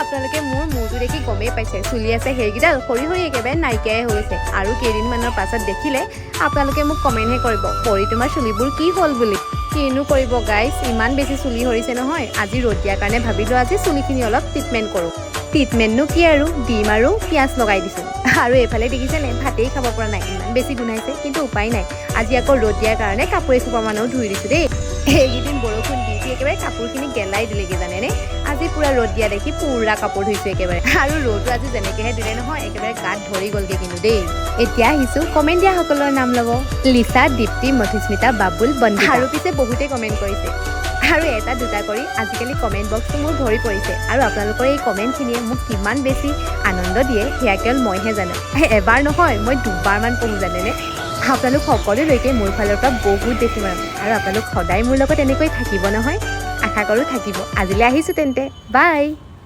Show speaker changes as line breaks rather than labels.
আপোনালোকে মোৰ মূৰটো দেখি গমেই পাইছে, চুলি আছে সেইকেইডাল সৰি সৰি একেবাৰে নাইকিয়াই হৈছে। আৰু কেইদিনমানৰ পাছত দেখিলে আপোনালোকে মোক কমেণ্টহে কৰিব, পৰি তোমাৰ চুলিবোৰ কি হ'ল বুলি। কিনো কৰিব গাইজ, ইমান বেছি চুলি সৰিছে নহয়। আজি ৰ'দ দিয়াৰ কাৰণে ভাবিলোঁ আজি চুলিখিনি অলপ ট্ৰিটমেণ্ট কৰোঁ। ট্ৰিটমেণ্টনো কি আৰু, ডিম আৰু পিঁয়াজ লগাই দিছোঁ। আৰু এইফালে দেখিছেনে, ভাতেই খাব পৰা নাই, ইমান বেছি গোন্ধাইছে। কিন্তু উপায় নাই, আজি আকৌ ৰ'দ দিয়াৰ কাৰণে কাপোৰ এসোপামানো ধুই দিছোঁ দেই। এইকেইদিন বৰষুণ দি একেবাৰে কাপোৰখিনি গেলাই দিলেগৈ জানেনে। আজি পুৰা ৰ'দ দিয়া দেখি পুৰা কাপোৰ ধুইছোঁ একেবাৰে। আৰু ৰ'দটো আজি যেনেকৈহে দিলে নহয়, একেবাৰে গাত ধৰি গ'লগৈ কিন্তু দেই। এতিয়া আহিছোঁ কমেণ্ট দিয়া সকলৰ নাম ল'ব। লিচা, দীপ্তি, মধুস্মিতা, বাবুল, বন্দী। আৰু পিছে বহুতে কমেণ্ট কৰিছে, আৰু এটা দুটা কৰি আজিকালি কমেণ্ট বক্সটো মোৰ ভৰি পৰিছে। আৰু আপোনালোকৰ এই কমেণ্টখিনিয়ে মোক কিমান বেছি আনন্দ দিয়ে সেয়া কেৱল মইহে জানো। এবাৰ নহয়, মই দুবাৰমান পঢ়োঁ জানেনে। আপোনালোক সকলোলৈকে মোৰ ফালৰ পৰা বহুত বেছি মৰম। আৰু আপোনালোক সদায় মোৰ লগত এনেকৈ থাকিব নহয়, আশা কৰোঁ থাকিব। আজিলৈ আহিছোঁ তেন্তে, বাই।